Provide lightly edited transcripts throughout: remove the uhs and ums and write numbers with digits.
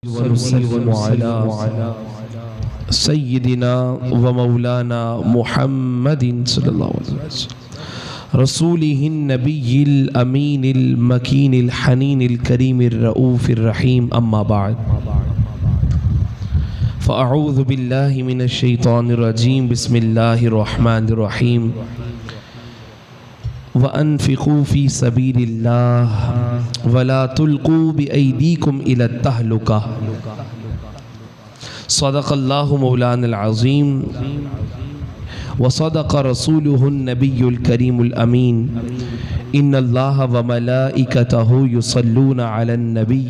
वनुसल्लिमु अला सय्यिदिना व मौलाना मुहम्मदिन सल्लल्लाहु अलैहि वसल्लम रसूलिहिन नबिय्यिल अमीनिल मकीनिल हनीनिल करीमिर रऊफिर रहीम अम्मा बाद फ़अऊज़ु बिल्लाहि मिनश शैतानिर रजीम बिस्मिल्लाहिर रहमानिर रहीम व अनफ़िक़ू फ़ी सबीलिल्लाह वला तुल्क़ू बिअयदीकुम इला तहलुका सदक़ल्लाहु मौलाना अज़ीम व सदक़ रसूलुहुन नबियुल करीमुल अमीन इन्नल्लाह व मलाइकतहु युसल्लूना अलन नबी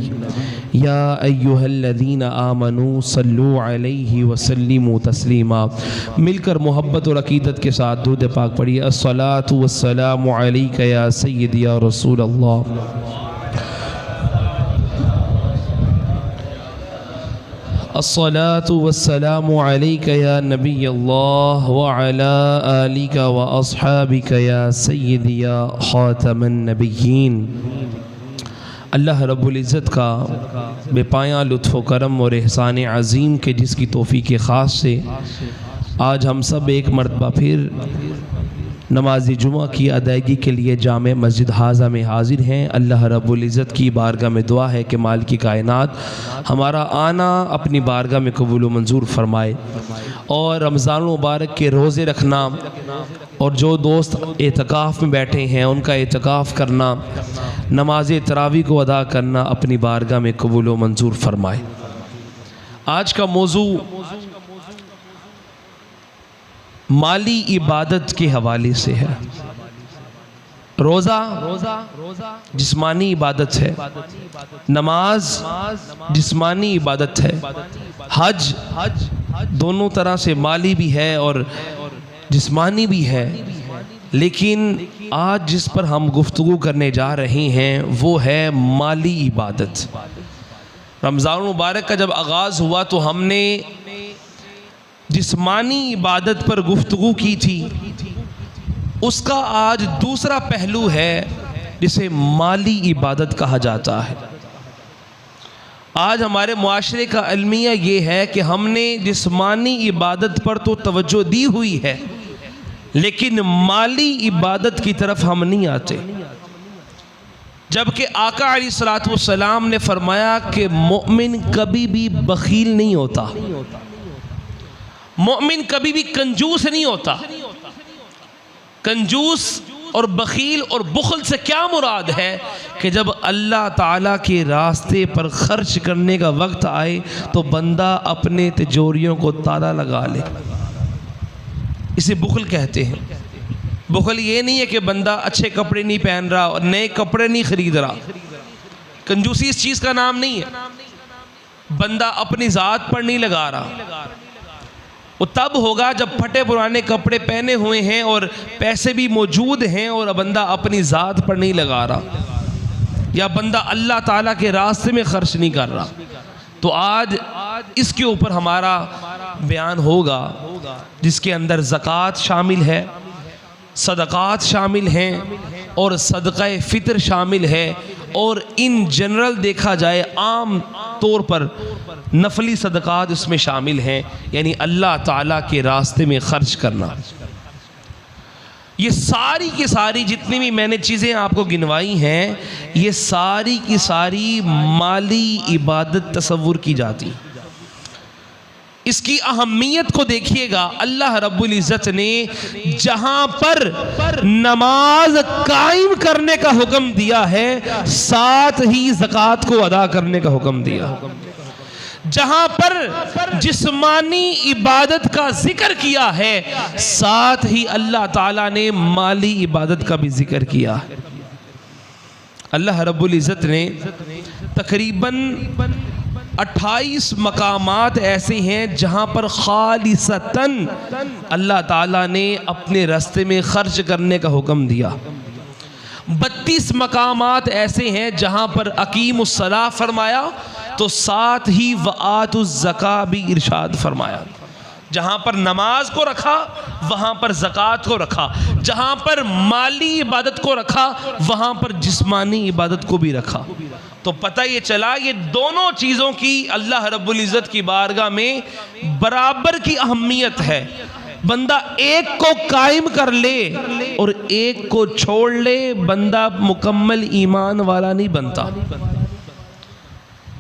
या अय्युहल्लज़ीना आमनू सल्लू अलैहि व सल्लिमू तस्लीमा। मिलकर मोहब्बत और अक़ीदत के साथ दुरूद पाक पढ़िए। अस्सलातु वस्सलामु अलैका या सय्यदी या रसूल अल्लाह। अस्सलातु वस्सलामु अलैका या नबी अल्लाह व अला आलिका व अस्हाबिका या सय्यदी या खातमन नबिय्यीन। अल्लाह रब्बुल इज़्ज़त का बेपाया लुत्फ़ व करम और एहसान अज़ीम के जिसकी तौफ़ीक़ ख़ास से आज हम सब एक मरतबा फिर नमाज जुमा की अदायगी के लिए जामे मस्जिद हाज़ा में हाज़िर हैं। अल्लाह रब्बुल इज़्ज़त की बारगाह में दुआ है कि माल की कायनात हमारा आना अपनी बारगाह में कबूल व मंजूर फरमाए और रमज़ान मुबारक के रोज़े रखना और जो दोस्त एतकाफ़ में बैठे हैं उनका एतकाफ़ करना, नमाज तरावी को अदा करना अपनी बारगाह में कबूल व मंजूर फरमाए। आज का मौजू माली इबादत के हवाले से है। रोज़ा जिस्मानी इबादत है, नमाज जिस्मानी इबादत है, हज दोनों तरह से माली भी है और जिस्मानी भी है। लेकिन आज जिस पर हम गुफ्तगू करने जा रहे हैं वो है माली इबादत। रमज़ान मुबारक का जब आगाज़ हुआ तो हमने जिस्मानी इबादत पर गुफ्तगू की थी, उसका आज दूसरा पहलू है जिसे माली इबादत कहा जाता है। आज हमारे मुआशरे का अलमिया ये है कि हमने जिस्मानी इबादत पर तो तवज्जो दी हुई है लेकिन माली इबादत की तरफ हम नहीं आते। जबकि आका अलैहिस्सलातु वस्सलाम ने फरमाया कि मोमिन कभी भी बखील नहीं होता, मोमिन कभी भी कंजूस नहीं होता। कंजूस और बखील और बुखल से क्या मुराद है कि जब अल्लाह ताला के रास्ते पर खर्च करने का वक्त आए तो बंदा अपने तिजोरियों को ताला लगा ले, इसे बुखल कहते हैं। बुखल ये नहीं है कि बंदा अच्छे कपड़े नहीं पहन रहा और नए कपड़े नहीं खरीद रहा, कंजूसी इस चीज़ का नाम नहीं है। बंदा अपनी ज़ात पर नहीं लगा रहा, वो तब होगा जब फटे पुराने कपड़े पहने हुए हैं और पैसे भी मौजूद हैं और बंदा अपनी ज़ात पर नहीं लगा रहा या बंदा अल्लाह ताला के रास्ते में खर्च नहीं कर रहा। तो आज इसके ऊपर हमारा बयान होगा जिसके अंदर ज़कात शामिल है, सदक़ात शामिल हैं और सदक़ा फ़ितर शामिल है और इन जनरल देखा जाए आम तौर पर नफली सदक़ात इसमें शामिल हैं, यानी अल्लाह ताला के रास्ते में ख़र्च करना। ये सारी की सारी जितनी भी मैंने चीज़ें आपको गिनवाई हैं ये सारी की सारी माली इबादत तसव्वुर की जाती। इसकी अहमियत को देखिएगा, अल्लाह रब्बुल इज़्ज़त ने जहां पर नमाज कायम करने का हुक्म दिया है साथ ही ज़कात को अदा करने का हुक्म दिया। जहां पर जिस्मानी इबादत का जिक्र किया है साथ ही अल्लाह ताला ने माली इबादत का भी जिक्र किया है। अल्लाह रब्बुल इज़्ज़त ने तकरीबन 28 मकामात ऐसे हैं जहाँ पर खालिसतन अल्लाह ताला ने अपने रास्ते में खर्च करने का हुक्म दिया। 32 मकामात ऐसे हैं जहाँ पर अकीमुस्सलाह फरमाया तो साथ ही वआतुज़्ज़का भी इरशाद फरमाया। जहाँ पर नमाज को रखा वहाँ पर ज़कात को रखा, जहाँ पर माली इबादत को रखा वहाँ पर जिस्मानी इबादत को भी रखा। तो पता ये चला ये दोनों चीज़ों की अल्लाह रब्बुल इज़्ज़त की बारगाह में बराबर की अहमियत है। बंदा एक को कायम कर ले और एक को छोड़ ले, बंदा मुकम्मल ईमान वाला नहीं बनता।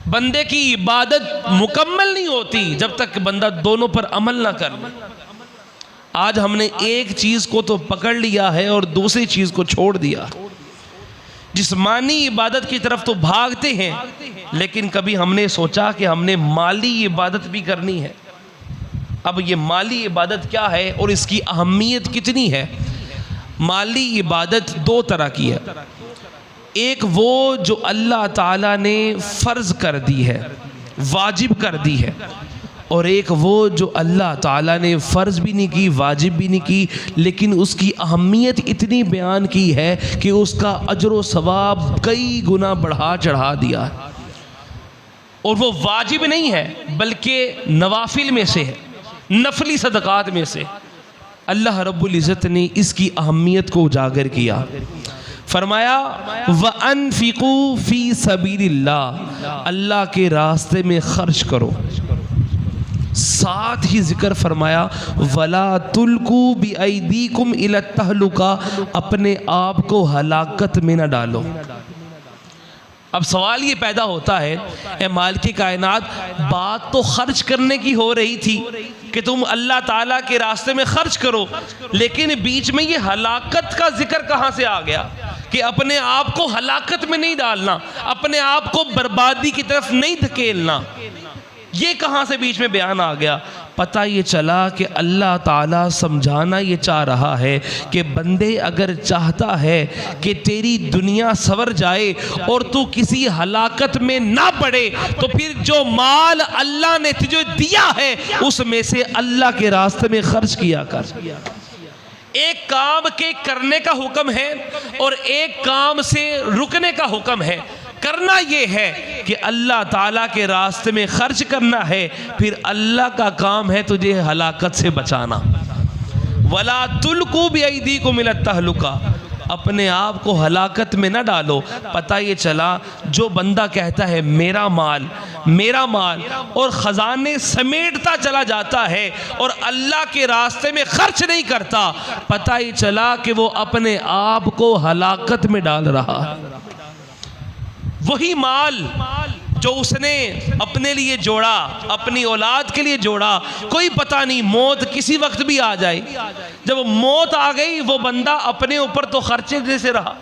बंदे की इबादत मुकम्मल नहीं होती जब तक बंदा दोनों पर अमल ना कर ले। आज हमने एक चीज़ को तो पकड़ लिया है और दूसरी चीज़ को छोड़ दिया। जिस्मानी इबादत की तरफ तो भागते हैं, लेकिन कभी हमने सोचा कि हमने माली इबादत भी करनी है। अब ये माली इबादत क्या है और इसकी अहमियत कितनी है? माली इबादत दो तरह की है। एक वो जो अल्लाह ताला ने फ़र्ज़ कर दी है, वाजिब कर दी है, और एक वो जो अल्लाह ताला ने फ़र्ज़ भी नहीं की, वाजिब भी नहीं की, लेकिन उसकी अहमियत इतनी बयान की है कि उसका अजर व सवाब कई गुना बढ़ा चढ़ा दिया है। और वो वाजिब नहीं है बल्कि नवाफिल में से है, नफली सदक़ात में से। अल्लाह रब्बुल इज़्ज़त ने इसकी अहमियत को उजागर किया। फरमाया व अनफ़िक़ू फ़ी सबीलिल्लाह, अल्लाह के रास्ते में खर्च करो। साथ ही जिक्र फरमाया वला तुल्कू बिअयदीकुम इला तहलुका, अपने आप को हलाकत में न डालो। अब सवाल ये पैदा होता है, ए मालिक कायनात, बात तो खर्च करने की हो रही थी कि तुम अल्लाह ताला के रास्ते में खर्च करो, लेकिन बीच में ये हलाकत का जिक्र कहाँ से आ गया कि अपने आप को हलाकत में नहीं डालना, अपने आप को बर्बादी की तरफ नहीं धकेलना। ये कहाँ से बीच में बयान आ गया? पता ये चला कि अल्लाह ताला समझाना ये चाह रहा है कि बंदे अगर चाहता है कि तेरी दुनिया सवर जाए और तू किसी हलाकत में ना पड़े, तो फिर जो माल अल्लाह ने तुझे दिया है उसमें से अल्लाह के रास्ते में खर्च किया कर। एक काम के करने का हुक्म है और एक काम से रुकने का हुक्म है। करना ये है कि अल्लाह ताला के रास्ते में खर्च करना है, फिर अल्लाह का काम है तुझे हलाकत से बचाना। वला तुल्कू बिअयदीकुम इला तहलुका, अपने आप को हलाकत में न डालो। पता ये चला जो बंदा कहता है मेरा माल मेरा माल और ख़जाने समेटता चला जाता है और अल्लाह के रास्ते में खर्च नहीं करता, पता ये चला कि वो अपने आप को हलाकत में डाल रहा है। वही माल जो उसने अपने लिए जोड़ा, अपनी औलाद के लिए जोड़ा, कोई पता नहीं मौत किसी वक्त भी आ जाए। जब मौत आ गई वो बंदा अपने ऊपर तो खर्चे जैसे रहा,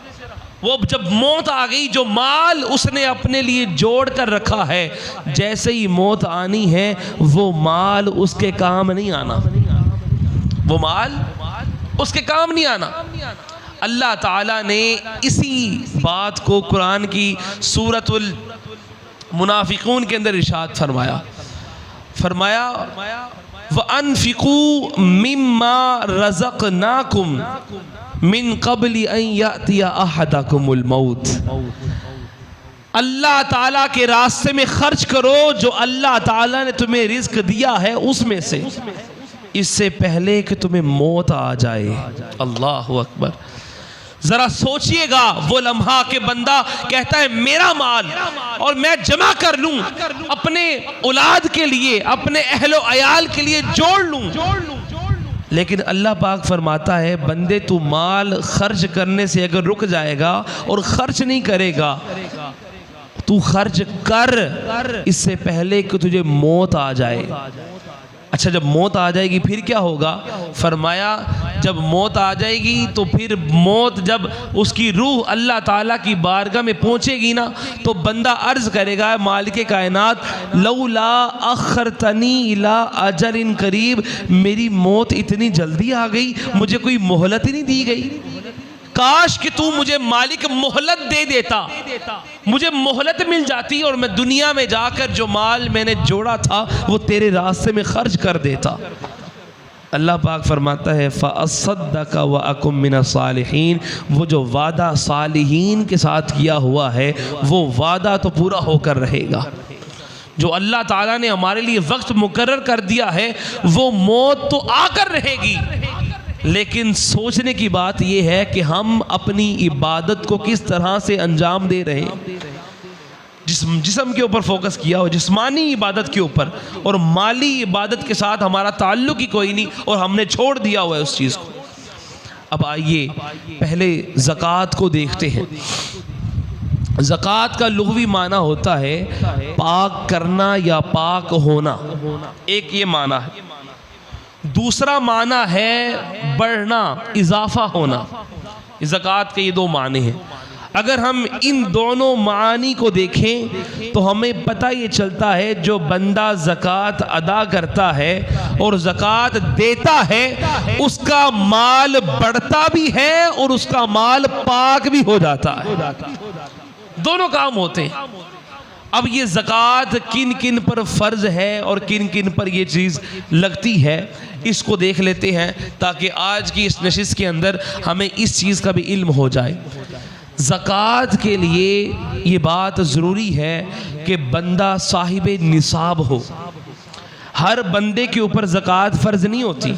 वो जब मौत आ गई जो माल उसने अपने लिए जोड़ कर रखा है, जैसे ही मौत आनी है वो माल उसके काम नहीं आना, वो माल उसके काम नहीं आना। अल्लाह ताला ने इसी बात को कुरान की सूरतुल मुनाफिकून के अंदर इरशाद फरमाया व अनफिकू मिम्मा रज़क़नाकुम मिन क़ब्लि अन यातिया अहदकुमुल मौत, अल्लाह ताला के रास्ते में खर्च करो जो अल्लाह ताला ने तुम्हें रिज़्क़ दिया है उसमें से, इससे पहले कि तुम्हें मौत आ जाए। अल्लाहु अकबर। जरा सोचिएगा वो लम्हा के बंदा कहता है मेरा माल और मैं जमा कर लूं, अपने औलाद के लिए, अपने अहलो अयाल के लिए जोड़ लूं, लेकिन अल्लाह पाक फरमाता है बंदे तू माल खर्च करने से अगर रुक जाएगा और खर्च नहीं करेगा, तू खर्च कर इससे पहले कि तुझे मौत आ जाए। अच्छा, जब मौत आ जाएगी फिर क्या होगा? फरमाया जब मौत आ जाएगी तो फिर मौत जब उसकी रूह अल्लाह ताला की बारगाह में पहुंचेगी ना, तो बंदा अर्ज़ करेगा मालिक कायनात लौला अखरतनी इला अजलिन करीब, मेरी मौत इतनी जल्दी आ गई, मुझे कोई मोहलत ही नहीं दी गई। काश कि तू मुझे मालिक मोहलत दे देता, मुझे मोहलत मिल जाती और मैं दुनिया में जाकर जो माल मैंने जोड़ा था वो तेरे रास्ते में खर्च कर देता। अल्लाह पाक फरमाता है फ़अस्सद्दक़ व अकुम मिनस सालिहीन, वो जो वादा सालिहीन के साथ किया हुआ है वो वादा तो पूरा होकर रहेगा। जो अल्लाह ताला ने हमारे लिए वक्त मुकर्रर कर दिया है वो मौत तो आकर रहेगी, लेकिन सोचने की बात यह है कि हम अपनी इबादत को किस तरह से अंजाम दे रहे हैं। जिस्म के ऊपर फोकस किया हो, जिस्मानी इबादत के ऊपर, और माली इबादत के साथ हमारा ताल्लुक ही कोई नहीं और हमने छोड़ दिया हुआ है उस चीज़ को। अब आइए पहले ज़कात को देखते हैं। ज़कात का लुग़वी माना होता है पाक करना या पाक होना, एक ये माना है। दूसरा माना है बढ़ना, इजाफा होना। ज़कात के ये दो माने हैं। अगर हम इन दोनों मानी को देखें तो हमें पता ये चलता है जो बंदा ज़कात अदा करता है और ज़कात देता है उसका माल बढ़ता भी है और उसका माल पाक भी हो जाता है। दोनों काम होते हैं। अब ये ज़कात किन किन पर फ़र्ज़ है और किन किन पर ये चीज़ लगती है, इसको देख लेते हैं ताकि आज की इस नशिस्त के अंदर हमें इस चीज़ का भी इल्म हो जाए। ज़कात के लिए ये बात ज़रूरी है कि बंदा साहिब निसाब हो। हर बंदे के ऊपर ज़कात फ़र्ज़ नहीं होती।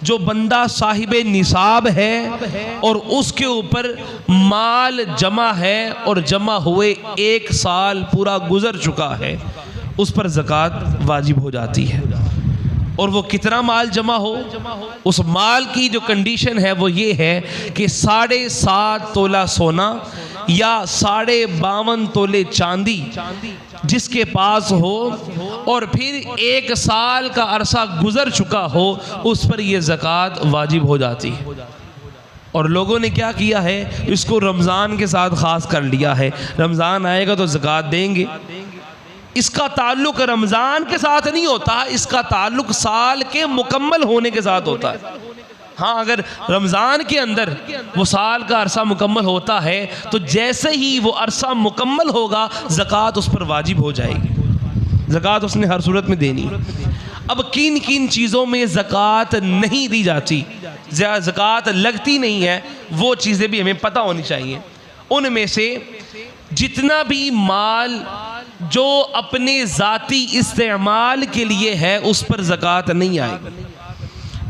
जो बंदा साहिब निसाब है और उसके ऊपर माल जमा है और जमा हुए 1 साल पूरा गुज़र चुका है, उस पर ज़कात वाजिब हो जाती है। और वो कितना माल जमा हो, उस माल की जो कंडीशन है वो ये है कि 7.5 तोला सोना या 52.5 तोले चांदी जिसके पास हो और फिर 1 साल का अरसा गुजर चुका हो, उस पर यह ज़कात वाजिब हो जाती है। और लोगों ने क्या किया है, इसको रमज़ान के साथ ख़ास कर लिया है। रमज़ान आएगा तो ज़कात देंगे। इसका ताल्लुक रमज़ान के साथ नहीं होता, इसका ताल्लुक साल के मुकम्मल होने के साथ होता है। हाँ, अगर रमज़ान के अंदर वो साल का अरसा मुकम्मल होता है तो जैसे ही वो अरसा मुकम्मल होगा ज़कात उस पर वाजिब हो जाएगी। ज़कात उसने हर सूरत में देनी है। अब किन किन चीज़ों में ज़कात नहीं दी जाती, ज़कात लगती नहीं है, वो चीज़ें भी हमें पता होनी चाहिए। उनमें से जितना भी माल जो अपने ज़ाती इस्तेमाल के लिए है उस पर ज़कात नहीं आएगी।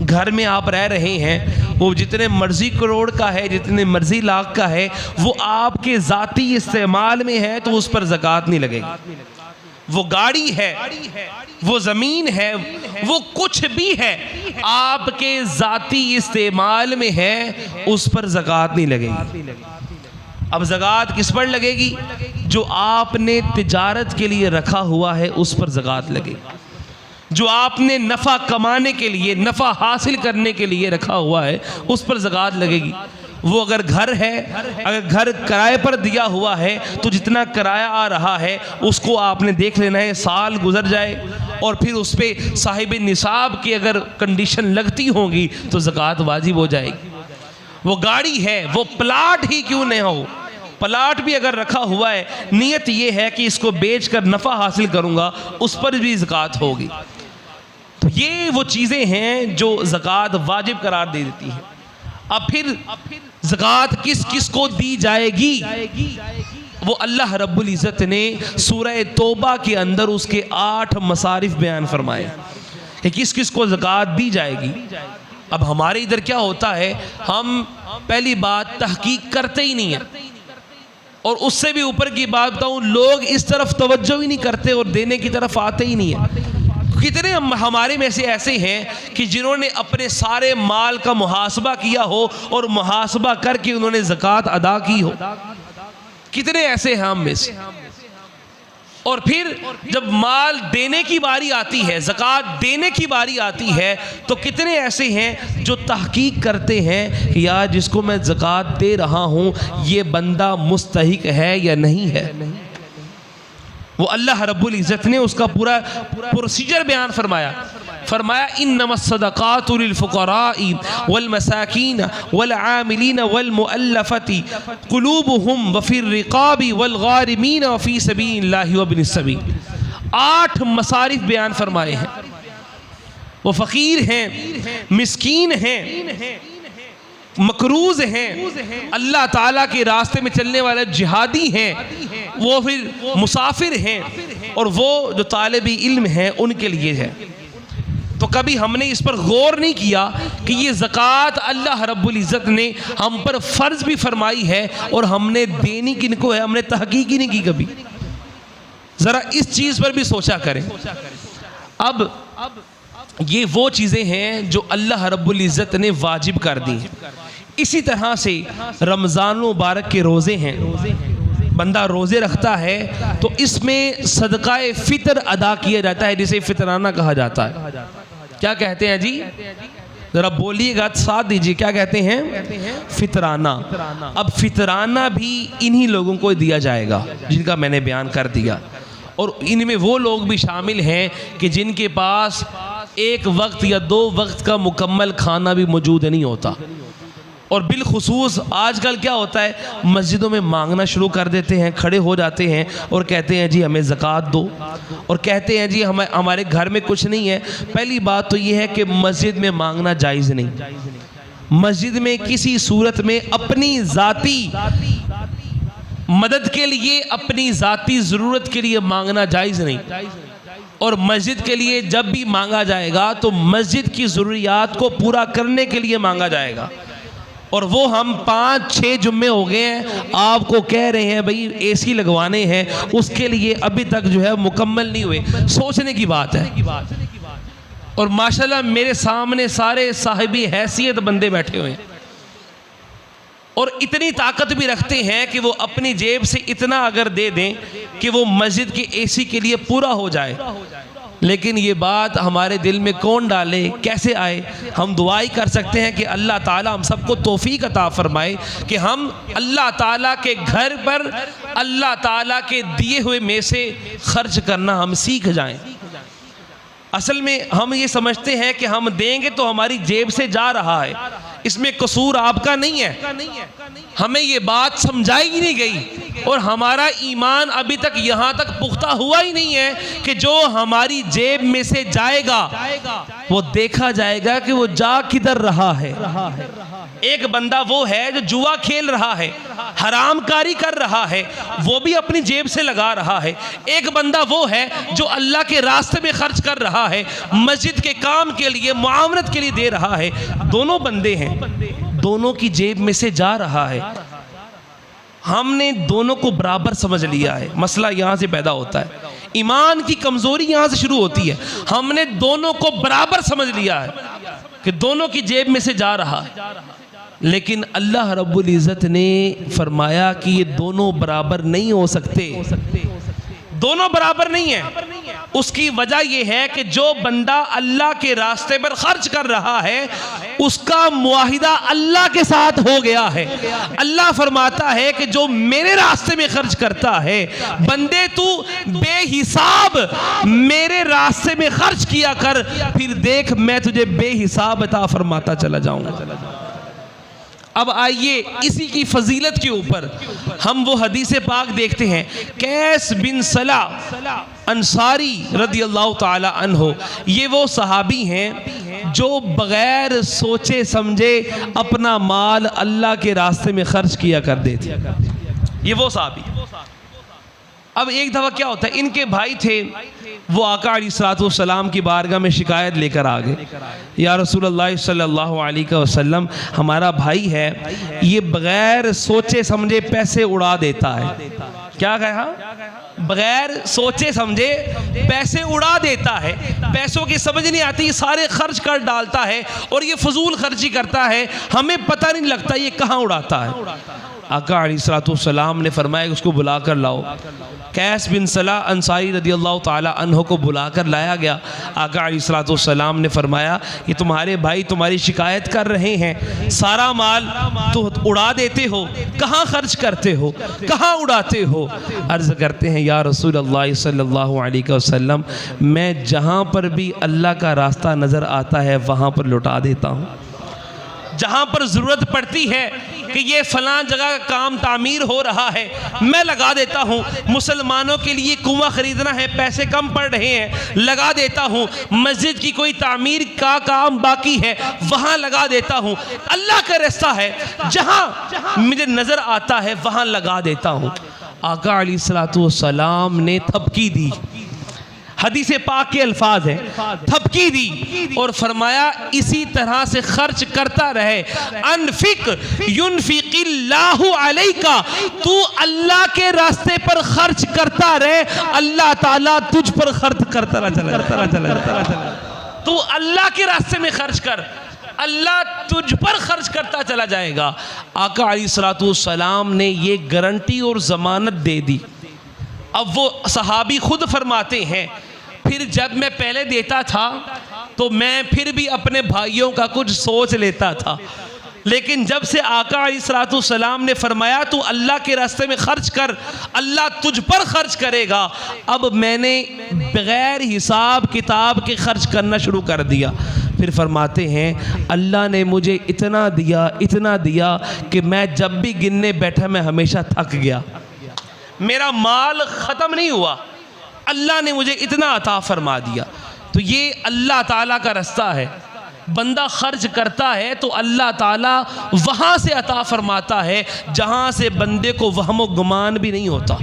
घर में आप रह रहे हैं, वो जितने मर्ज़ी करोड़ का है, जितने मर्ज़ी लाख का है, वो आपके ज़ाती इस्तेमाल में है तो उस पर ज़कात नहीं लगेगी। वो गाड़ी है, वो ज़मीन है, वो कुछ भी है, आपके ज़ाती इस्तेमाल में है, उस पर ज़कात नहीं लगेगी। अब ज़कात किस पर लगेगी? जो आपने तिजारत के लिए रखा हुआ है उस पर ज़कात लगेगी। जो आपने नफ़ा कमाने के लिए, नफ़ा हासिल करने के लिए रखा हुआ है उस पर ज़कात लगेगी। वो अगर घर है, अगर घर किराए पर दिया हुआ है तो जितना किराया आ रहा है उसको आपने देख लेना है, साल गुजर जाए और फिर उस पर साहिब निसाब की अगर कंडीशन लगती होंगी तो ज़कात वाजिब हो जाएगी। वो गाड़ी है, वो प्लाट ही क्यों नहीं हो, प्लाट भी अगर रखा हुआ है, नीयत ये है कि इसको बेचकर नफ़ा हासिल करूँगा, उस पर भी ज़कात होगी। तो ये वो चीज़ें हैं जो ज़कात वाजिब करार दे देती हैं। अब फिर ज़कात किस किस को दी जाएगी, वो अल्लाह रब्बुल इज़्ज़त ने सूरह तौबा के अंदर उसके 8 मसारिफ बयान फरमाए कि किस किस को ज़कात दी जाएगी। अब हमारे इधर क्या होता है, हम पहली बात तहकीक करते ही नहीं है, और उससे भी ऊपर की बात बताऊं, लोग इस तरफ तवज्जो ही नहीं करते और देने की तरफ आते ही नहीं है। कितने हमारे में से ऐसे हैं कि जिन्होंने अपने सारे माल का मुहासबा किया हो और मुहासबा करके उन्होंने ज़कात अदा की हो, कितने ऐसे हैं हम में से। और फिर जब माल देने की बारी आती है, ज़कात देने की बारी आती है, तो कितने ऐसे हैं जो तहकीक करते हैं कि यार जिसको मैं ज़कात दे रहा हूँ ये बंदा मुस्तहिक है या नहीं है। वो अल्लाह रब्बुल इज़्ज़त ने उसका पूरा प्रोसीजर बयान फरमाया इन्नमस्सदक़ातु लिलफ़ुक़राइ वल मसाकीन वल आमिलीन वल मुअल्लफ़ति क़ुलूबुहुम व फ़िर रिक़ाबि वल गारिमीन व फ़ी सबीलिल्लाहि व इब्निस सबील। 8 मसारिफ बयान फरमाए हैं। वो फ़कीर हैं, मिस्कीन हैं, मकरूज़ हैं, अल्लाह ताला के रास्ते में चलने वाले जिहादी हैं, वो फिर मुसाफिर हैं, और वो जो तालिब इल्म हैं उनके लिए है। तो कभी हमने इस पर गौर नहीं किया कि ये ज़कात अल्लाह रब्बुल इज़्ज़त ने हम पर फ़र्ज़ भी फरमाई है और हमने देनी किनको है, हमने तहक़ीक़ ही नहीं की कभी। ज़रा इस चीज़ पर भी सोचा करें। अब ये वो चीज़ें हैं जो अल्लाह रब्बुल इज़्ज़त ने वाजिब कर दी। इसी तरह से रमज़ान मुबारक के रोज़े हैं, बंदा रोज़े रखता है तो इसमें सदक़ाए फ़ितर अदा किया जाता है, जिसे फ़ितराना कहा जाता है। क्या कहते हैं जी, ज़रा बोलिएगा, साथ दीजिए, क्या कहते हैं? फ़ितराना। अब फ़ितराना भी इन्हीं लोगों को दिया जाएगा जिनका मैंने बयान कर दिया, और इनमें वो लोग भी शामिल हैं कि जिनके पास एक वक्त या 2 वक्त का मुकम्मल खाना भी मौजूद नहीं होता। और बिलखुसूस आजकल क्या होता है, मस्जिदों में मांगना शुरू कर देते हैं, खड़े हो जाते हैं और कहते हैं जी हमें ज़कात दो, और कहते हैं जी हमारे घर में कुछ नहीं है। पहली बात तो ये है कि मस्जिद में मांगना जायज़ नहीं। मस्जिद में किसी सूरत में अपनी ज़ाती मदद के लिए, अपनी ज़ाती ज़रूरत के लिए मांगना जायज़ नहीं। और मस्जिद के लिए जब भी मांगा जाएगा तो मस्जिद की ज़रूरियात को पूरा करने के लिए मांगा जाएगा। और वो हम 5-6 जुम्मे हो गए हैं आपको कह रहे हैं भाई एसी लगवाने हैं, उसके लिए अभी तक जो है मुकम्मल नहीं हुए। सोचने की बात है। और माशाल्लाह मेरे सामने सारे साहिबी हैसियत बंदे बैठे हुए हैं और इतनी ताकत भी रखते हैं कि वो अपनी जेब से इतना अगर दे दें कि वो मस्जिद के एसी के लिए पूरा हो जाए। लेकिन ये बात हमारे दिल में कौन डाले, कैसे आए? हम दुआई कर सकते हैं कि अल्लाह ताला हम सबको तौफीक अता फरमाए कि हम अल्लाह ताला के घर पर अल्लाह ताला के दिए हुए में से खर्च करना हम सीख जाएं। असल में हम ये समझते हैं कि हम देंगे तो हमारी जेब से जा रहा है, इसमें कसूर आपका नहीं है। हमें ये बात समझाई ही नहीं गई और हमारा ईमान अभी तक यहाँ तक पुख्ता हुआ ही नहीं है कि जो हमारी जेब में से जाएगा वो देखा जाएगा कि वो जा किधर रहा है। एक बंदा वो है जो जुआ खेल रहा है, हरामकारी कर रहा है, वो भी अपनी जेब से लगा रहा है। एक बंदा वो है जो अल्लाह के रास्ते में खर्च कर रहा है, मस्जिद के काम के लिए, मुआवनत के लिए दे रहा है। दोनों बंदे हैं, दोनों की जेब में से जा रहा है। हमने दोनों को बराबर समझ लिया है। मसला यहाँ से पैदा होता है, ईमान की कमजोरी यहाँ से शुरू होती है। हमने दोनों को बराबर समझ लिया है कि दोनों की जेब में से जा रहा है, लेकिन अल्लाह रब्बुल इज़्ज़त ने फरमाया कि ये दोनों बराबर नहीं हो सकते। दोनों बराबर नहीं है। उसकी वजह यह है कि जो बंदा अल्लाह के रास्ते पर खर्च कर रहा है उसका मुआहिदा अल्लाह के साथ हो गया है। अल्लाह फरमाता है कि जो मेरे रास्ते में खर्च करता है, बंदे तू बेहिसाब मेरे रास्ते में खर्च किया कर, फिर देख मैं तुझे बेहिसाब अता फरमाता चला जाऊंगा। अब आइए इसी की फजीलत के ऊपर हम वो हदीस पाक देखते हैं। कैस बिन सला अंसारी रदी अल्लाह ताला अन्हो, ये वो सहाबी हैं जो बग़ैर सोचे समझे अपना माल अल्लाह के रास्ते में खर्च किया करते थे। ये वो सहाबी। अब एक दफ़ा क्या होता है, इनके भाई थे, वो आका अलैहिस्सलाम की बारगाह में शिकायत लेकर आ गए, या रसूलुल्लाह सल्लल्लाहु अलैहि वसल्लम, हमारा भाई है, ये बग़ैर सोचे समझे पैसे उड़ा देता है। क्या कहा? बग़ैर सोचे समझे पैसे उड़ा देता है। पैसों की समझ नहीं आती, सारे खर्च कर डालता है और ये फजूल खर्ची करता है, हमें पता नहीं लगता ये कहाँ उड़ाता है। आका अलैहिस्सलाम ने फरमाया उसको बुला कर लाओ। कैस बिन सला अंसारी रदियल्लाहु ताला अन्हो को बुलाकर लाया गया। आका अलैहिस्सलाम ने फरमाया ये तुम्हारे भाई तुम्हारी शिकायत कर रहे हैं, सारा माल तो उड़ा देते हो, कहाँ खर्च करते हो, कहाँ उड़ाते हो? अर्ज़ करते हैं या रसूलल्लाह सल्लल्लाहु अलैहि वसल्लम, मैं जहाँ पर भी अल्लाह का रास्ता नज़र आता है वहाँ पर लुटा देता हूँ। जहाँ पर ज़रूरत पड़ती है कि ये फ़लाँ जगह का काम तामीर हो रहा है, मैं लगा देता हूँ। मुसलमानों के लिए कुआं ख़रीदना है, पैसे कम पड़ रहे हैं, लगा देता हूँ। मस्जिद की कोई तामीर का काम बाकी है, वहाँ लगा देता हूँ। अल्लाह का रास्ता है, जहाँ मुझे नज़र आता है वहाँ लगा देता हूँ। आका अलैहिस्सलाम ने थपकी दी, हदीस पाक के अल्फाज हैं, थपकी दी और फरमाया इसी तरह से खर्च करता रहे। अनफिक युनफिकिल्लाहु अलैका, तू अल्लाह के रास्ते पर खर्च करता रहे, अल्लाह ताला तुझ पर खर्च करता चला। तू अल्लाह के रास्ते में खर्च कर, अल्लाह तुझ पर खर्च करता चला जाएगा। आका अलैहिस्सलाम ने ये गारंटी और ज़मानत दे दी। अब वो सहाबी खुद फरमाते हैं, फिर जब मैं पहले देता था तो मैं फिर भी अपने भाइयों का कुछ सोच लेता था, लेकिन जब से आका अलैहिस्सलाम ने फरमाया तू अल्लाह के रास्ते में खर्च कर, अल्लाह तुझ पर खर्च करेगा, अब मैंने बग़ैर हिसाब किताब के खर्च करना शुरू कर दिया। फिर फरमाते हैं अल्लाह ने मुझे इतना दिया कि मैं जब भी गिनने बैठा मैं हमेशा थक गया, मेरा माल ख़त्म नहीं हुआ, अल्लाह ने मुझे इतना अता फरमा दिया। तो ये अल्लाह ताला का रास्ता है। बंदा खर्च करता है तो अल्लाह ताला वहाँ से अता फरमाता है जहाँ से बंदे को वहम व गुमान भी नहीं होता।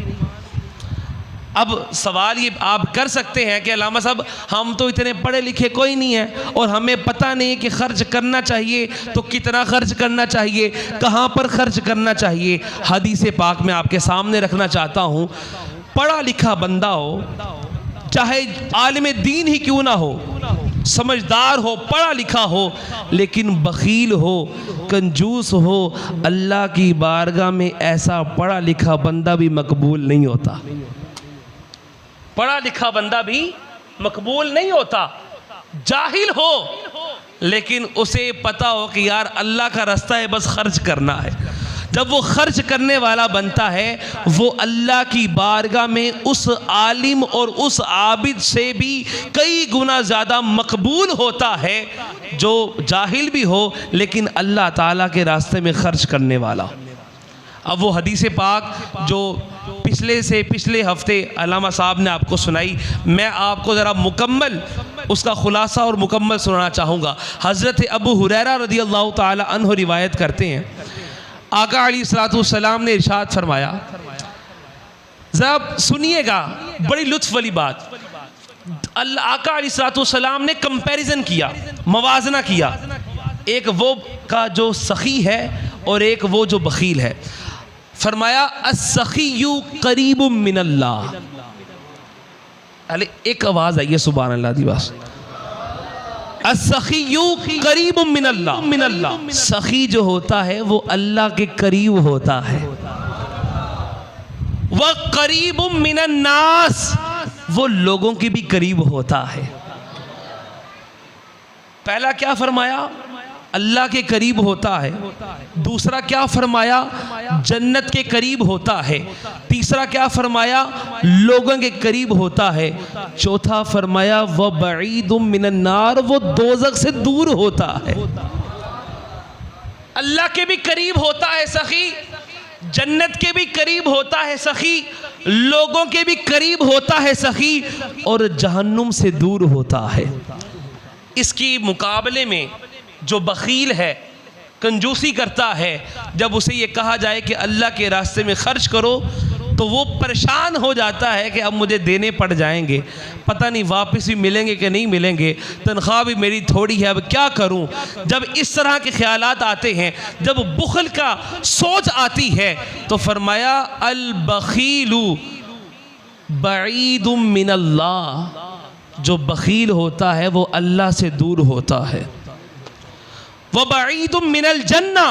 अब सवाल ये आप कर सकते हैं कि अल्लामा साहब हम तो इतने पढ़े लिखे कोई नहीं है और हमें पता नहीं कि खर्च करना चाहिए तो कितना खर्च करना चाहिए, कहाँ पर खर्च करना चाहिए। हदीस पाक में आपके सामने रखना चाहता हूँ, पढ़ा लिखा बंदा हो, चाहे आलिम दीन ही क्यों ना हो, समझदार हो, पढ़ा लिखा हो, लेकिन बखील हो, कंजूस हो, अल्लाह की बारगाह में ऐसा पढ़ा लिखा बंदा भी मकबूल नहीं होता। पढ़ा लिखा बंदा भी मकबूल नहीं होता। जाहिल हो लेकिन उसे पता हो कि यार अल्लाह का रास्ता है, बस खर्च करना है, जब वो खर्च करने वाला बनता है वो अल्लाह की बारगाह में उस आलिम और उस आबिद से भी कई गुना ज़्यादा मकबूल होता है जो जाहिल भी हो लेकिन अल्लाह ताला के रास्ते में खर्च करने वाला। अब वो हदीस पाक जो पिछले हफ्ते अल्लामा साहब ने आपको सुनाई, मैं आपको ज़रा मुकम्मल उसका ख़ुलासा और मुकम्मल सुनाना चाहूँगा। हज़रत अबू हुरैरा रज़ियल्लाहु ताला अन्हु रिवायत करते हैं, आका अलैहिस्सलाम ने इरशाद फरमाया, ज़रा सुनिएगा बड़ी लुत्फ़ वाली बात। आका अलैहिस्सलाम ने कंपैरिजन किया, मवाजना किया, एक वो का जो सखी है और एक वो जो बखील है। फरमाया अस्सखिय्यु करीबुम मिनल्लाह। अरे एक आवाज़ आई है सुभान अल्लाह दी बस। अस्सखिय्यु करीबुम मिनल्लाह, सखी जो होता है वो अल्लाह के करीब होता है। व करीबुम मिनन्नास, वो लोगों के भी करीब होता है। पहला क्या फरमाया? अल्लाह के करीब होता है। दूसरा क्या फरमाया? जन्नत के करीब होता है। तीसरा क्या फरमाया? लोगों के करीब होता है। चौथा फरमाया व बईदुम मिनन्नार, वो दोज़ख से दूर होता है। अल्लाह के भी करीब होता है सखी, जन्नत के भी करीब होता है सखी, लोगों के भी करीब होता है सखी, और जहन्नुम से दूर होता है। इसके मुकाबले में जो बखील है, कंजूसी करता है, जब उसे ये कहा जाए कि अल्लाह के रास्ते में खर्च करो तो वो परेशान हो जाता है कि अब मुझे देने पड़ जाएंगे, पता नहीं वापस भी मिलेंगे कि नहीं मिलेंगे, तनख्वाह भी मेरी थोड़ी है, अब क्या करूं। जब इस तरह के ख्यालात आते हैं, जब बुखल का सोच आती है, तो फरमाया अल बखीलु बईदुम मिनल्लाह, जो बखील होता है वो अल्लाह से दूर होता है। वह बईदुम मिनल जन्ना,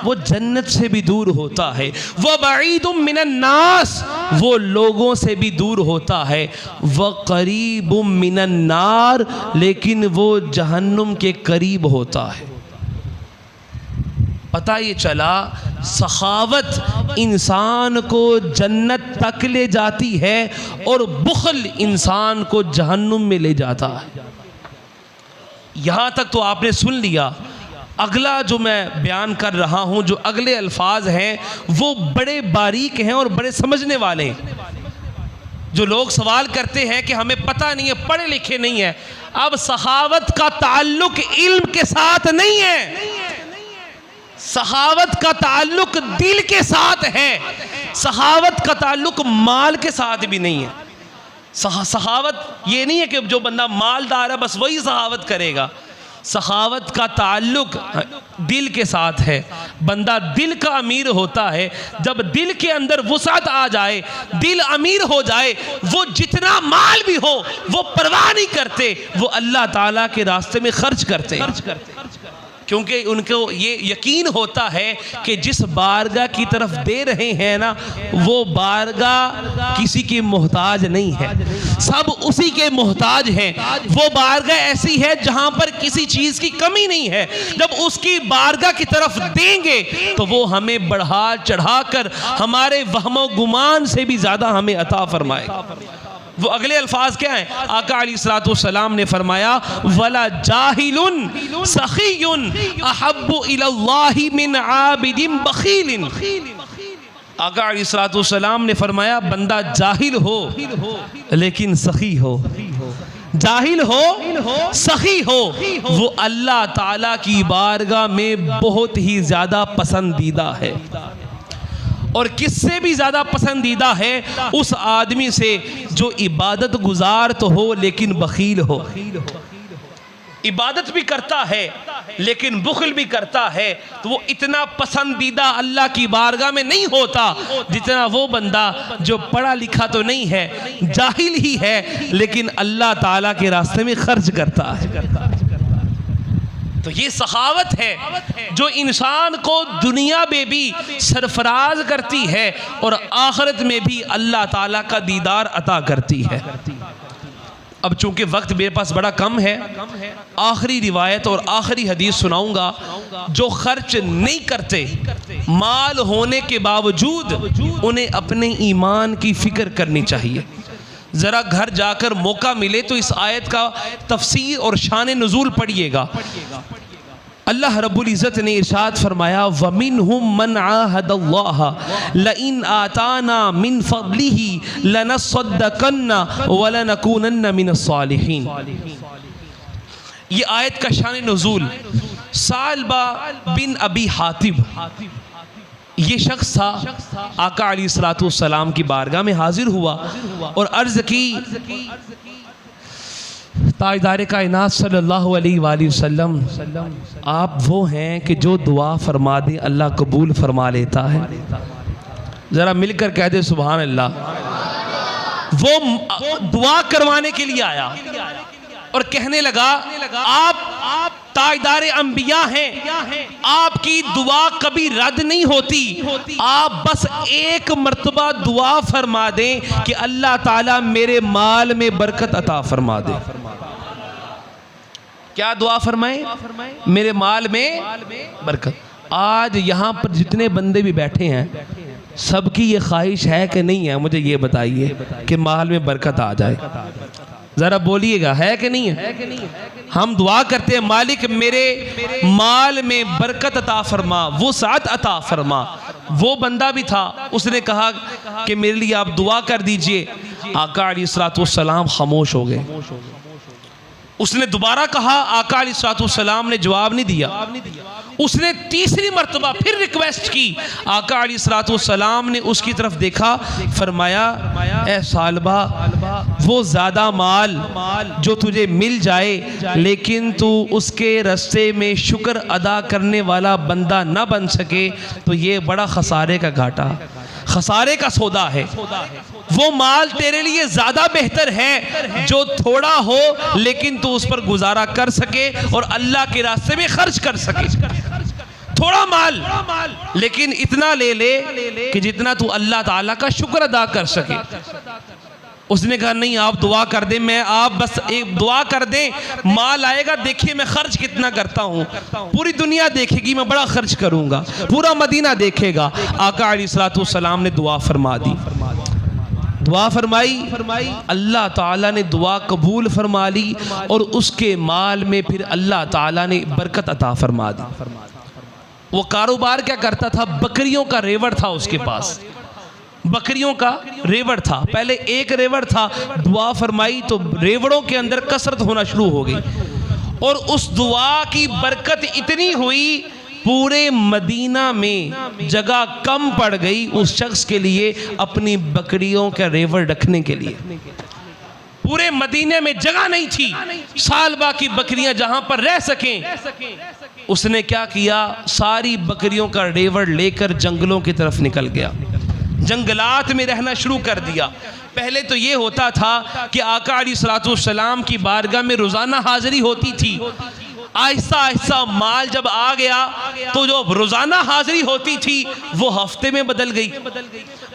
वो जन्नत से भी दूर होता है। वह बईदुम मिनन नास, वो लोगों से भी दूर होता है। वह करीबुम मिनन नार, लेकिन वो जहन्नुम के करीब होता है। पता ये चला सखावत इंसान को जन्नत तक ले जाती है और बुखल इंसान को जहन्नुम में ले जाता है। यहाँ तक तो आपने सुन लिया। अगला जो मैं बयान कर रहा हूँ, जो अगले अल्फाज हैं, वो बड़े बारीक हैं और बड़े समझने वाले हैं। जो लोग सवाल करते हैं कि हमें पता नहीं है, पढ़े लिखे नहीं है, अब सखावत का ताल्लुक इल्म के साथ नहीं है, सखावत का ताल्लुक दिल के साथ है, सखावत का ताल्लुक माल के साथ भी नहीं है। सखावत ये नहीं है कि जो बंदा मालदार है बस वही सखावत करेगा। सखावत का ताल्लुक दिल के साथ है। बंदा दिल का अमीर होता है जब दिल के अंदर वुसात आ जाए, दिल अमीर हो जाए, वो जितना माल भी हो वो परवाह नहीं करते, वो अल्लाह ताला के रास्ते में खर्च करते क्योंकि उनको ये यकीन होता है कि जिस बारगाह की तरफ दे रहे हैं ना वो बारगाह किसी की मोहताज नहीं है, सब उसी के मोहताज हैं। वो बारगाह ऐसी है जहां पर किसी चीज़ की कमी नहीं है। जब उसकी बारगाह की तरफ देंगे तो वो हमें बढ़ा चढ़ाकर हमारे वहमो गुमान से भी ज़्यादा हमें अता फरमाएगा। वो अगले अल्फाज क्या हैं? आका अलैहिस्सलातु वस्सलाम ने फरमाया वला जाहिलुन सखीयुन अहब्बु इलल्लाहि मिन आबिदिन बखीलिन। आका अलैहिस्सलातु वस्सलाम ने फरमाया बंदा जाहिल हो लेकिन सखी हो, जाहिल हो सखी हो, वो अल्लाह ताला की बारगाह में बहुत ही ज़्यादा पसंदीदा है। और किससे भी ज़्यादा पसंदीदा है? उस आदमी से जो इबादत गुजार तो हो लेकिन बखील हो। इबादत भी करता है लेकिन बुखल भी करता है, तो वो इतना पसंदीदा अल्लाह की बारगाह में नहीं होता जितना वो बंदा जो पढ़ा लिखा तो नहीं है, जाहिल ही है लेकिन अल्लाह ताला के रास्ते में खर्च करता है। तो ये सखावत है जो इंसान को दुनिया में भी सरफराज करती है और आखिरत में भी अल्लाह ताला का दीदार अता करती है। अब चूंकि वक्त मेरे पास बड़ा कम है, आखिरी रिवायत और आखिरी हदीस सुनाऊंगा। जो खर्च नहीं करते माल होने के बावजूद उन्हें अपने ईमान की फिक्र करनी चाहिए। ज़रा घर जाकर मौका मिले तो इस आयत का तफसीर और शान नुज़ूल पढ़िएगा। अल्लाह रब्बुल इज़्ज़त ने इरशाद फरमाया वमिनहुम मन आहदल्लाह लइन आताना मिन फज़लिही लनसद्दक़न्ना वलनकूनन्ना मिनस्सालिहीन। ये आयत का शान नुज़ूल सालबा बिन अबी हातिब, ये शख्स था आका अलैहिस्सलातु वस्सलाम की बारगाह में हाजिर हुआ और अर्ज़ की ताजदार कायनात सल्लल्लाहु अलैहि वसल्लम, आप वो हैं कि जो दुआ फरमा दे अल्लाह कबूल फरमा लेता है। ज़रा मिलकर कह दे सुभान अल्लाह। वो दुआ करवाने के लिए आया और कहने लगा आप ताजदार अंबिया हैं, आपकी दुआ कभी रद्द नहीं होती, आप बस एक मर्तबा दुआ फरमा दें कि अल्लाह ताला मेरे माल में बरकत अता फरमा दे। क्या दुआ फरमाए? मेरे माल में बरकत। आज यहाँ पर जितने बंदे भी बैठे हैं सबकी ये ख्वाहिश है कि नहीं है? मुझे ये बताइए कि माल में बरकत आ जाए। ज़रा बोलिएगा, है कि नहीं है? हम दुआ करते हैं मालिक मेरे माल में बरकत अता फरमा, वो साथ अता फरमा। वो बंदा भी था, उसने कहा कि मेरे लिए आप दुआ कर दीजिए। आका अलैहिस्सलातु वस्सलाम खामोश हो गए। उसने दोबारा कहा, आका अलैहिस्सलातु वस्सलाम ने जवाब नहीं दिया। उसने तीसरी मर्तबा फिर रिक्वेस्ट की, आका अलैहिस्सलातु वस्सलाम ने उसकी तरफ देखा, फरमाया ए सालबा, वो ज़्यादा माल जो तुझे मिल जाए लेकिन तू उसके रास्ते में शुक्र अदा करने वाला बंदा ना बन सके तो ये बड़ा खसारे का घाटा, खसारे का सौदा है। वो माल तेरे लिए ज़्यादा बेहतर है जो थोड़ा हो लेकिन तू उस पर गुजारा कर सके और अल्लाह के रास्ते में खर्च कर सके। थोड़ा माल लेकिन इतना ले ले कि जितना तू अल्लाह ताला का शुक्र अदा कर सके। उसने कहा नहीं, आप दुआ कर दें, मैं आप बस एक दुआ कर दें, माल आएगा, देखिए मैं खर्च कितना करता हूँ, पूरी दुनिया देखेगी मैं बड़ा खर्च करूँगा, पूरा मदीना देखेगा। आका अलैहिस्सलातु वस्सलाम ने दुआ फरमा दी, दुआ फरमाई, अल्लाह ताला ने दुआ कबूल फरमा ली और उसके माल में फिर अल्लाह ताला ने बरकत अता फरमा दी। वो कारोबार क्या करता था? बकरियों का रेवड़ था उसके पास, बकरियों का रेवड़ था। पहले एक रेवड़ था, दुआ फरमाई तो रेवड़ों के अंदर कसरत होना शुरू हो गई और उस दुआ की बरकत इतनी हुई पूरे मदीना में जगह कम पड़ गई उस शख्स के लिए अपनी बकरियों का रेवड़ रखने के लिए। पूरे मदीने में जगह नहीं थी सालबा की बकरियां जहां पर रह सकें। उसने क्या किया, सारी बकरियों का रेवड़ लेकर जंगलों की तरफ निकल गया, जंगलात में रहना शुरू कर दिया। पहले तो ये होता था कि आका अलैहिस्सलाम की बारगाह में रोज़ाना हाज़िरी होती थी। आहिस्ता आहिस्ता माल जब आ गया तो जो रोज़ाना हाज़िरी होती थी वो हफ्ते में बदल गई।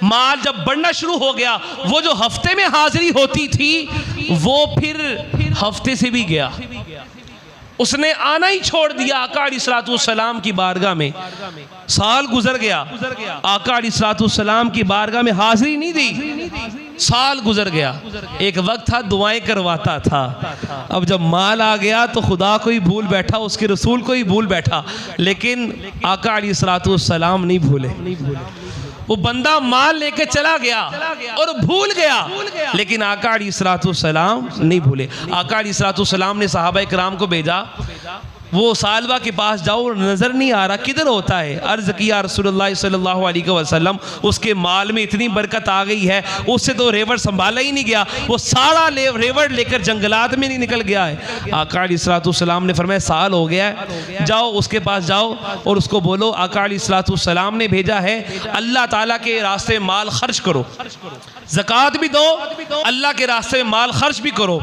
माल जब बढ़ना शुरू हो गया, वो जो हफ्ते में हाज़िरी होती थी वो फिर हफ्ते से भी गया। उसने आना ही छोड़ दिया आका अलैहिस्सलाम की बारगाह में। साल गुजर गया, आका अलैहिस्सलाम की बारगाह में हाजिरी नहीं दी। साल गुजर गया। एक वक्त था दुआएं करवाता था, अब जब माल आ गया तो खुदा को ही भूल बैठा, उसके रसूल को ही भूल बैठा, लेकिन आका अलैहिस्सलाम नहीं भूले। वो बंदा माल लेके चला गया और भूल गया, लेकिन आका अलैहिस्सलाम नहीं भूले। आका अलैहिस्सलाम ने सहाबा इकराम को भेजा, वो सालबा के पास जाओ, नज़र नहीं आ रहा किधर होता है। अर्ज़ किया रसूलुल्लाह सल्लल्लाहु अलैहि वसल्लम, उसके माल में इतनी बरकत आ गई है, उससे तो रेवड़ संभाला ही नहीं गया, वो सारा रेवड़ लेकर जंगलात में नहीं निकल गया है। आका अलैहिस्सलाम ने फरमाया साल हो गया है, जाओ उसके पास जाओ और उसको बोलो आका अलैहिस्सलाम ने भेजा है, अल्लाह ताला के रास्ते में माल खर्च करो, ज़कात भी दो, अल्लाह के रास्ते में माल खर्च भी करो,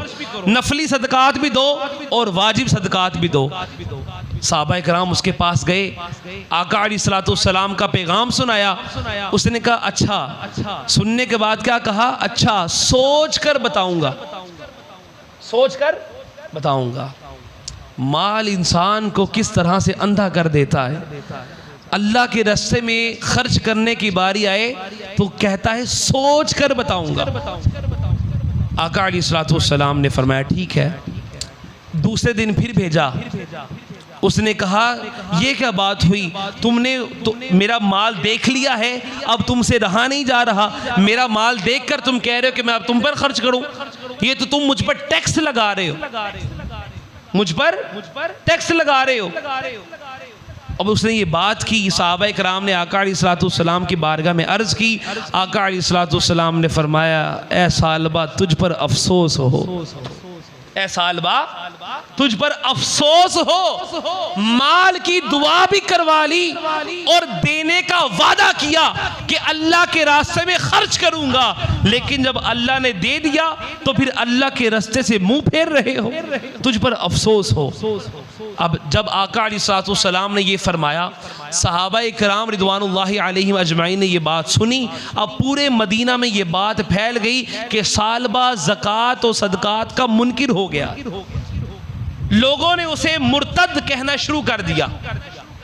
नफली सदकात भी दो और वाजिब सदकात भी दो। सहाबा कराम उसके पास गए, आका अलैहिस्सलाम का पैगाम सुनाया। उसने कहा अच्छा। सुनने के बाद क्या कहा, अच्छा सोच कर बताऊंगा, सोच कर बताऊंगा। माल इंसान को किस तरह से अंधा कर देता है। अल्लाह के रास्ते में खर्च करने की बारी आए तो कहता है सोच कर बताऊंगा। आका अलैहिस्सलाम ने फरमाया ठीक है। दूसरे दिन फिर भेजा, उसने कहा ये क्या बात हुई, तुमने तो मेरा माल देख लिया है, अब तुमसे रहा नहीं जा रहा, मेरा माल देखकर तुम कह रहे हो कि मैं अब तुम पर खर्च करूं, ये तो तुम मुझ पर टैक्स लगा रहे हो, मुझ पर टैक्स लगा रहे हो। अब उसने ये बात की, सहाबा इकराम ने आका अलैहिस्सलाम की बारगाह में अर्ज़ की। आका अलैहिस्सलाम ने फरमाया ए सालबा तुझ पर अफसोस हो, ए सालबा तुझ पर अफसोस हो, माल की दुआ भी करवा ली और देने का वादा किया कि अल्लाह के रास्ते में खर्च करूंगा, लेकिन जब अल्लाह ने दे दिया तो फिर अल्लाह के रास्ते से मुंह फेर रहे हो, तुझ पर अफसोस हो। अब जब आका अलैहिस्सलाम ने ये फरमाया, सहाबा इकराम रिदवानुल्लाहि अलैहिम अजमाइन ने ये बात सुनी। अब पूरे मदीना में ये बात फैल गई कि सालबा ज़कात और सदकात का मुनकिर हो गया। लोगों ने उसे मुर्तद कहना शुरू कर दिया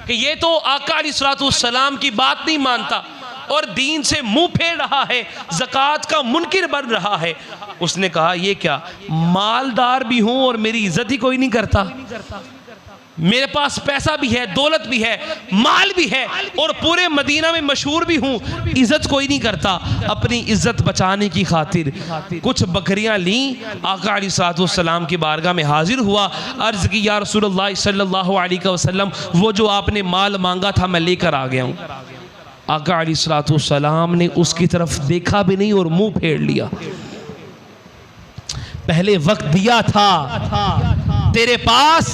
कि ये तो आका अलैहिस्सलाम की बात नहीं मानता और दीन से मुंह फेर रहा है, ज़कात का मुनकिर बन रहा है। उसने कहा ये क्या, मालदार भी हूं और मेरी इज्जत ही कोई नहीं करता, मेरे पास पैसा भी है, दौलत भी है, माल भी है और पूरे मदीना में मशहूर भी हूँ, इज्जत कोई नहीं करता। अपनी इज्जत बचाने की खातिर कुछ बकरियां ली, आका अलैहिस्सलाम की बारगाह में हाजिर हुआ, अर्ज़ की या रसूलल्लाह सल्लल्लाहु अलैहि वसल्लम वो जो आपने माल मांगा था मैं लेकर आ गया हूँ। आका अलैहिस्सलाम ने उसकी तरफ देखा भी नहीं और मुंह फेर लिया। पहले वक्त दिया था, तेरे पास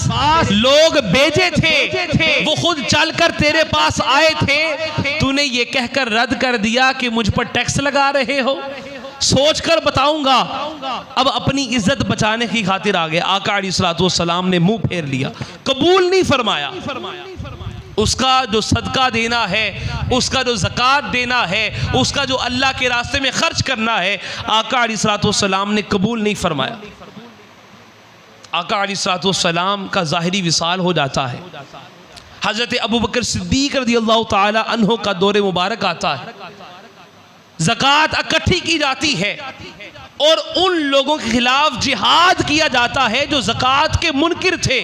लोग भेजे थे, वो खुद चलकर तेरे पास आए थे, तूने ये कहकर रद्द कर दिया कि मुझ पर टैक्स लगा रहे हो, सोच कर बताऊंगा। अब अपनी इज्जत बचाने की खातिर आ गए। आका अलैहिस्सलाम ने मुंह फेर लिया, कबूल नहीं फरमाया। उसका जो सदका देना है, उसका जो ज़कात देना है, उसका जो अल्लाह के रास्ते में खर्च करना है, आका अलैहिस्सलाम ने कबूल नहीं फरमाया। आका अलैहिस्सलाम का ज़ाहिरी विसाल हो जाता है। हज़रत अबू बकर सिद्दीक़ रज़ियल्लाहु ताला अन्हु का दौरे मुबारक आता है। ज़कात इकट्ठी की जाती है और उन लोगों के खिलाफ जिहाद किया जाता है जो ज़कात के मुनकिर थे।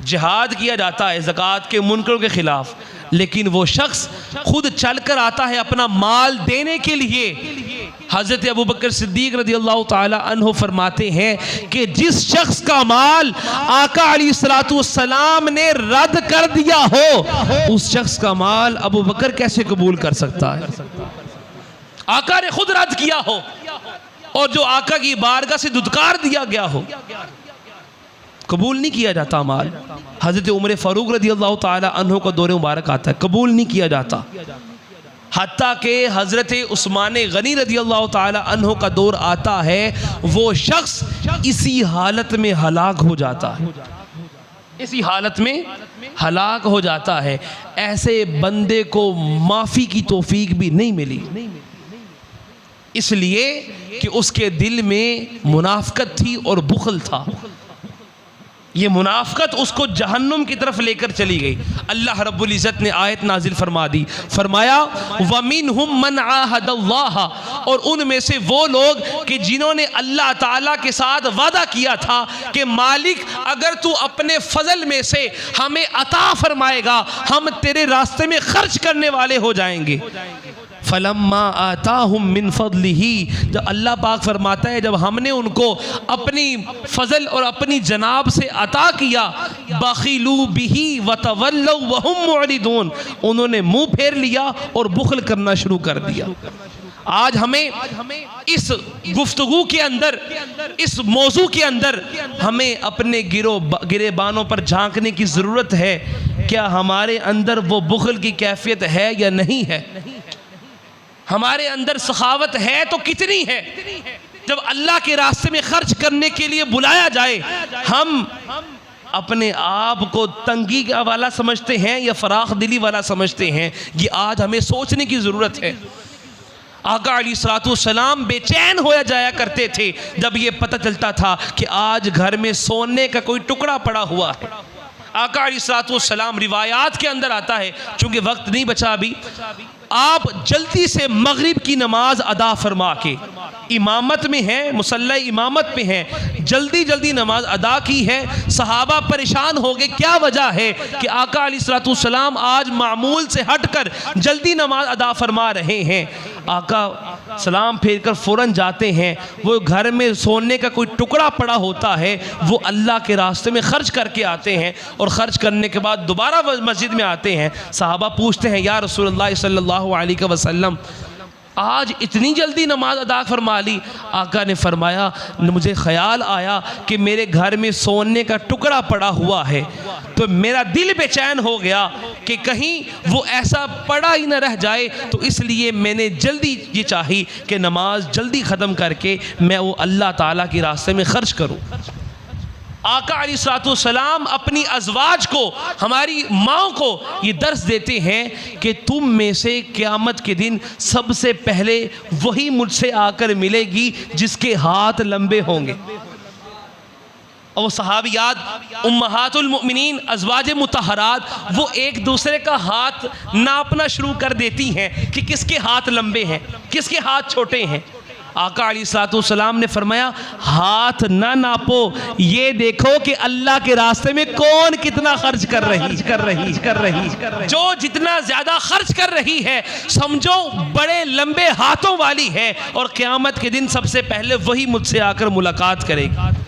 जिहाद किया जाता है ज़कात के मुनकरों के खिलाफ, लेकिन वो शख्स खुद चलकर आता है अपना माल देने के लिए। हज़रत अबू बकर सिद्दीक़ रज़ियल्लाहु ताला अन्हु फरमाते हैं कि जिस शख्स का माल आका अलैहिस्सलाम ने रद्द कर दिया हो, उस शख्स का माल अबू बकर कैसे कबूल कर सकता है। आका ने खुद रद्द किया हो, और जो आका की बारगाह से दुत्कार दिया गया हो, कबूल नहीं किया जाता अमाल। हज़रत उमर फ़ारूक रज़ी अल्लाह ताला अन्हु का दौर मुबारक आता है, कबूल नहीं किया जाता। हत्ता के हज़रत उस्मान गनी रज़ी अल्लाह ताला अन्हु का दौर आता है, वो शख्स इसी हालत में हलाक हो जाता है, इसी हालत में हलाक हो जाता है। ऐसे बंदे को माफ़ी की तौफीक भी नहीं मिली, इसलिए कि उसके दिल में मुनाफ़क़त थी और बुख़ल था। ये मुनाफ़क़त उसको जहन्नुम की तरफ लेकर चली गई। अल्लाह रब्बुल इज़्ज़त ने आयत नाजिल फरमा दी, फरमाया वमिनहुम मन आहदल्लाह, और उनमें से वो लोग कि जिन्होंने अल्लाह ताला के साथ वादा किया था कि मालिक अगर तू अपने फजल में से हमें अता फरमाएगा हम तेरे रास्ते में खर्च करने वाले हो जाएंगे। फलम्मा आताहुम मिन फज़लिही, जब अल्लाह पाक फरमाता है जब हमने उनको अपनी फजल और अपनी जनाब से अता किया, बखिलू बिही वतवल्लौ वहुम मुअरिदून, उन्होंने मुंह फेर लिया और बुखल करना शुरू कर दिया। आज हमें इस गुफ्तगू के अंदर, इस मौजू के अंदर हमें अपने गिरेबानों पर झांकने की ज़रूरत है। क्या हमारे अंदर वो बुखल की कैफियत है या नहीं है? हमारे अंदर सखावत है तो कितनी है? जब अल्लाह के रास्ते में खर्च करने के लिए बुलाया जाए, हम अपने आप को तंगी वाला समझते हैं या फराख दिली वाला समझते हैं? ये आज हमें सोचने की ज़रूरत है। आका अलैहिस्सलाम बेचैन होया जाया करते थे जब ये पता चलता था कि आज घर में सोने का कोई टुकड़ा पड़ा हुआ है। आका अलैहिस्सलाम, रिवायात के अंदर आता है, चूँकि वक्त नहीं बचा अभी, आप जल्दी से मगरिब की नमाज अदा फरमा के, इमामत में हैं, मुसल्ला इमामत पे हैं, जल्दी जल्दी नमाज अदा की है। सहाबा परेशान हो गए, क्या वजह है कि आका अलैहिस्सलाम आज मामूल से हटकर जल्दी नमाज अदा फरमा रहे हैं। आका सलाम फेर कर फ़ौरन जाते हैं, वो घर में सोने का कोई टुकड़ा पड़ा होता है, वो अल्लाह के रास्ते में खर्च करके आते हैं और ख़र्च करने के बाद दोबारा मस्जिद में आते हैं। सहाबा पूछते हैं, या रसूलुल्लाह सल्लल्लाहु अलैहि वसल्लम, आज इतनी जल्दी नमाज अदा फरमा ली? आका ने फरमाया, मुझे ख्याल आया कि मेरे घर में सोने का टुकड़ा पड़ा हुआ है, तो मेरा दिल बेचैन हो गया कि कहीं वो ऐसा पड़ा ही न रह जाए, तो इसलिए मैंने जल्दी ये चाही कि नमाज जल्दी ख़त्म करके मैं वो अल्लाह ताला के रास्ते में ख़र्च करूँ। आका अलैहिस्सलाम अपनी अज़वाज को, हमारी माँ को ये दर्स देते हैं कि तुम में से क़यामत के दिन सबसे पहले वही मुझसे आकर मिलेगी जिसके हाथ लंबे होंगे। और वो सहाबियात, उम्महातुल मुमिनीन, अज़वाज मुतहरात, वो एक दूसरे का हाथ नापना शुरू कर देती हैं कि किसके हाथ लंबे हैं, किसके हाथ छोटे हैं। आका अलैहिस्सलाम ने फरमाया, हाथ ना नापो, ये देखो कि अल्लाह के रास्ते में कौन कितना खर्च कर रही। जो जितना ज़्यादा खर्च कर रही है समझो बड़े लंबे हाथों वाली है, और क़यामत के दिन सबसे पहले वही मुझसे आकर मुलाकात करेगी।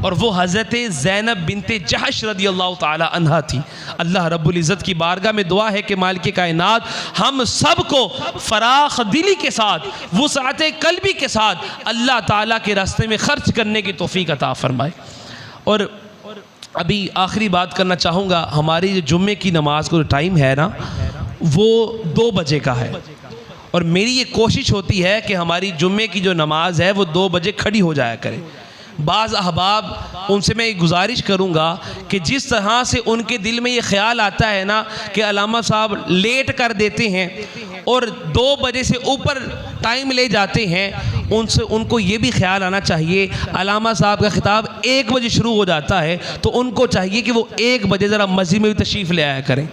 और वो हज़रत ज़ैनब बिनते जहश रज़ी अल्लाह ताला अन्हा थी। अल्लाह रब्बुल इज़्ज़त की बारगाह में दुआ है कि मालिक कायनात हम सब को फ़राख दिली के साथ, वुसअत क़ल्बी के साथ अल्लाह ताला के रास्ते में ख़र्च करने की तौफ़ीक़ अता फ़रमाए। और अभी आखिरी बात करना चाहूँगा, हमारी जो जुम्मे की नमाज का टाइम है ना, वो 2 बजे का है, और मेरी ये कोशिश होती है कि हमारी जुम्मे की जो नमाज है वो 2 बजे खड़ी हो जाया करे। बाज़ अहबाब, उनसे मैं गुजारिश करूँगा कि जिस तरह से उनके दिल में ये ख़्याल आता है ना कि अल्लामा साहब लेट कर देते हैं और 2 बजे से ऊपर टाइम ले जाते हैं, उनको ये भी ख्याल आना चाहिए अल्लामा साहब का ख़िताब 1 बजे शुरू हो जाता है, तो उनको चाहिए कि वो 1 बजे ज़रा मस्जिद में भी तशरीफ़ ले आया करें।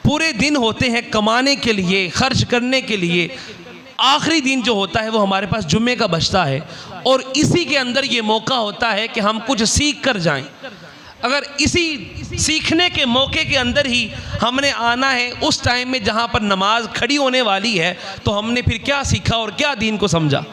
पूरे दिन होते हैं कमाने के लिए, खर्च करने के लिए, आखिरी दिन जो होता है वो हमारे पास जुम्मे का बचता है, और इसी के अंदर ये मौका होता है कि हम कुछ सीख कर जाएं। अगर इसी सीखने के मौके के अंदर ही हमने आना है उस टाइम में जहाँ पर नमाज खड़ी होने वाली है, तो हमने फिर क्या सीखा और क्या दीन को समझा।